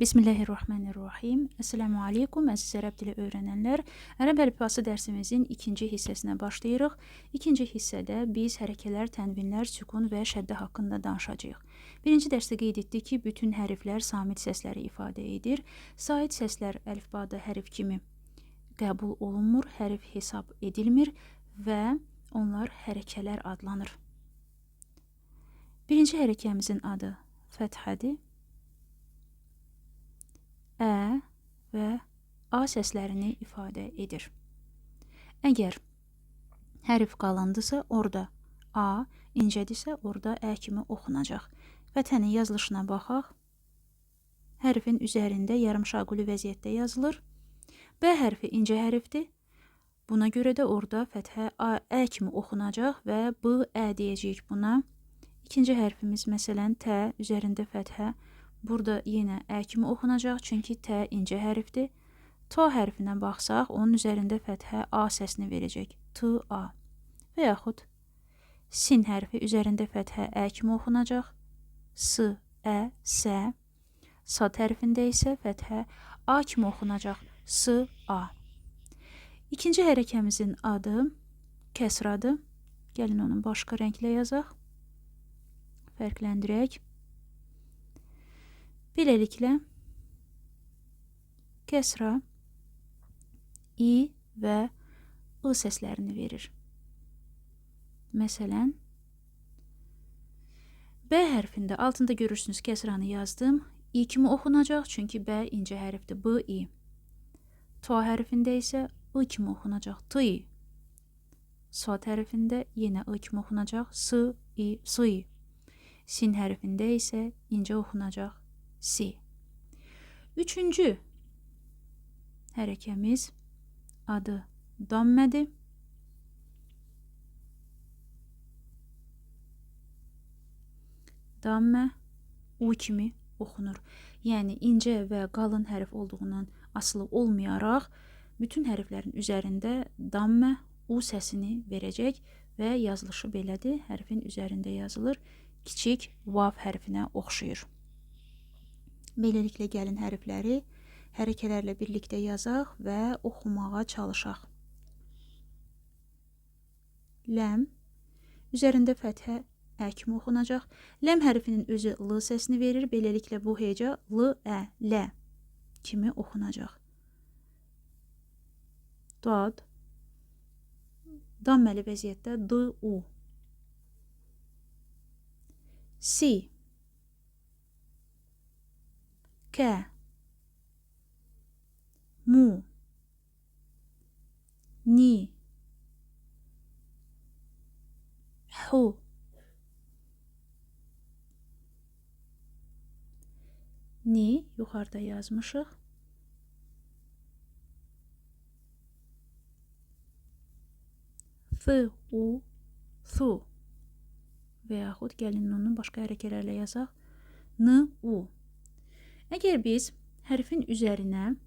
Bismillahirrahmanirrahim. Esselamu aleykum, əziz ərəb dili öyrənənlər. Ərəb əlifbası dərsimizin ikinci hissəsinə başlayırıq. İkinci hissədə biz hərəkələr, tənvinlər, sükun və şəddə haqqında danışacağıq. Birinci dərsdə qeyd etdik ki, bütün hərflər samit səsləri ifadə edir. Sait səslər əlifbada hərf kimi qəbul olunmur, hərf hesab edilmir və onlar hərəkələr adlanır. Birinci hərəkəmizin adı fəthədir. Ə və A səslərini ifadə edir. Əgər hərf qalındısa, orada A, incədirsə, orada Ə kimi oxunacaq. Fəthənin yazılışına baxaq. Hərfin üzərində yarımşaquli vəziyyətdə yazılır. B hərfi incə hərfdir. Buna görə də orada fəthə Ə kimi oxunacaq və B, Ə deyəcəyik buna. İkinci hərfimiz, məsələn, T üzərində fəthə. Burada yenə Ə kimi oxunacaq, çünki T incə hərfdir. Ta hərfinə baxsaq, onun üzərində fəthə A səsini verəcək. T-A. Və yaxud sin hərfi üzərində fəthə Ə kimi oxunacaq. S-Ə, S. Sad hərfində isə fəthə A kimi oxunacaq. S-A. İkinci hərəkəmizin adı kəsradır. Gəlin onu başqa rənglə yazaq. Fərqləndirək. Beləliklə, kəsra I və I səslərini verir. Məsələn, B hərfində altında görürsünüz kəsranı yazdım. I kimi oxunacaq, çünki B incə hərfdir. B-I. Ta hərfində isə I kimi oxunacaq. T-I. Sad hərfində yenə I kimi oxunacaq. S-I, S-I. Sin hərfində isə incə oxunacaq. Si. Üçüncü hərəkəmiz adı dammədir. Dammə U kimi oxunur. Yəni, incə və qalın hərf olduğundan asılı olmayaraq, bütün hərflərin üzərində dammə U səsini verəcək və yazılışı belədir. Hərfin üzərində yazılır. Kiçik vav hərfinə oxşayır. Beləliklə, gəlin hərfləri hərəkələrlə birlikdə yazaq və oxumağa çalışaq. Ləm, üzərində fəthə Ə kimi oxunacaq. Ləm hərfinin özü L səsini verir. Beləliklə, bu heca L-Ə, Lə kimi oxunacaq. Dad, damməli vəziyyətdə D-U. Si, Kə, Mu, Ni, Hu, Ni yuxarıda yazmışıq. F-U, Thu və yaxud gəlin onu başqa hərəkələrlə yazaq. N-U. Əgər biz hərfin üzərinə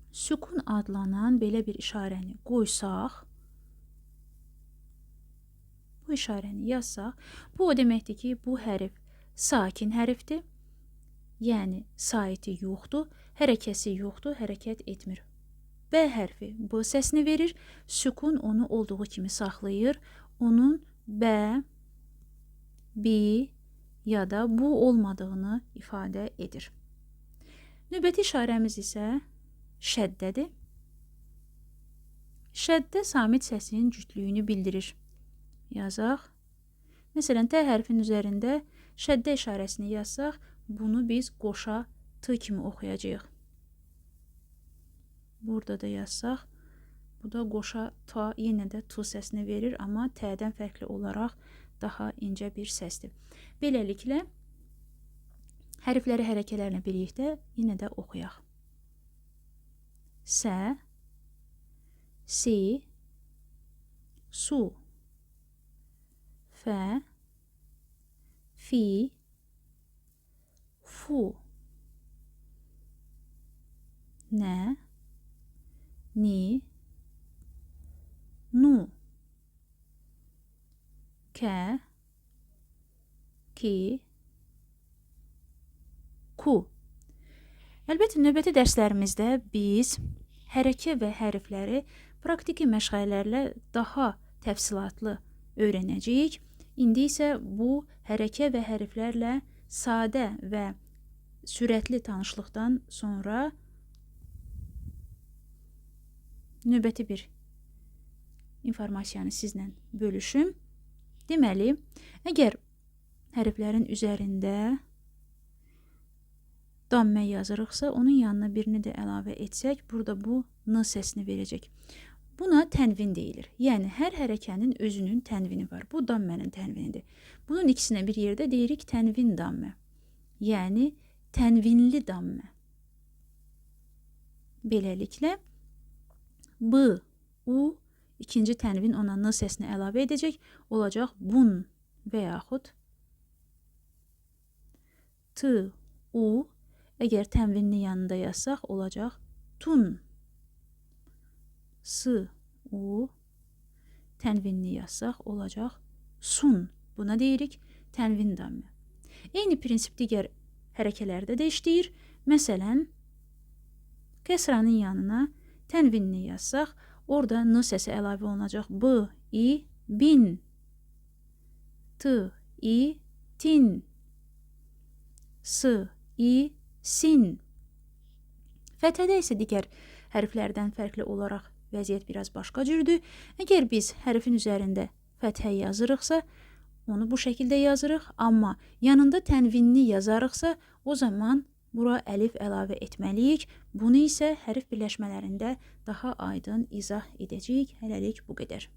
sükun adlanan belə bir işarəni qoysaq, bu işarəni yazsaq, bu o deməkdir ki, bu hərf sakin hərfdir. Yəni, saiti yoxdur, hərəkəsi yoxdur, hərəkət etmir. B hərfi B səsini verir, sükun onu olduğu kimi saxlayır. Onun B, bi ya da bu olmadığını ifadə edir. Növbəti işarəmiz isə şəddədir. Şəddə samit səsinin cütlüyünü bildirir. Yazaq. Məsələn, T hərfin üzərində şəddə işarəsini yazsaq, bunu biz qoşa T kimi oxuyacağıq. Burada da yazsaq, bu da qoşa ta yenə də T səsini verir, amma T-dən fərqli olaraq daha incə bir səsdir. Beləliklə, hərfləri hərəkələrlə birlikdə yenə də oxuyaq. Sə, si, su, fə, fi, fu, nə, ni, nu, kə, ki, ku. Əlbəttə, növbəti dərslərimizdə biz hərəkə və hərfləri praktiki məşğələlərlə daha təfsilatlı öyrənəcəyik. İndi isə bu hərəkə və hərflərlə sadə və sürətli tanışlıqdan sonra növbəti bir informasiyanı sizlə bölüşüm. Deməli, əgər hərflərin üzərində dammə yazırıqsa, onun yanına birini də əlavə etsək, burada bu n səsini verəcək. Buna tənvin deyilir. Yəni, hər hərəkənin özünün tənvini var. Bu dammənin tənvinidir. Bunun ikisinə bir yerdə deyirik tənvin dammə. Yəni, tənvinli dammə. Beləliklə, b, u, ikinci tənvin ona n səsini əlavə edəcək, olacaq bun və yaxud t, u, əgər tənvinli yanında yazsaq, olacaq tun. S, u, tənvinli yazsaq, olacaq sun. Buna deyirik tənvin dammə. Eyni prinsip digər hərəkələrdə də işləyir. Məsələn, kəsranın yanına tənvinli yazsaq, orada n səsi əlavə olunacaq. B, i, bin. T, i, tin. S, i, sin. Fəthədə isə digər hərflərdən fərqli olaraq vəziyyət biraz başqa cürdür. Əgər biz hərfin üzərində fəthə yazırıqsa, onu bu şəkildə yazırıq. Amma yanında tənvinli yazarıqsa, o zaman bura əlif əlavə etməliyik. Bunu isə hərf birləşmələrində daha aydın izah edəcəyik. Hələlik bu qədər.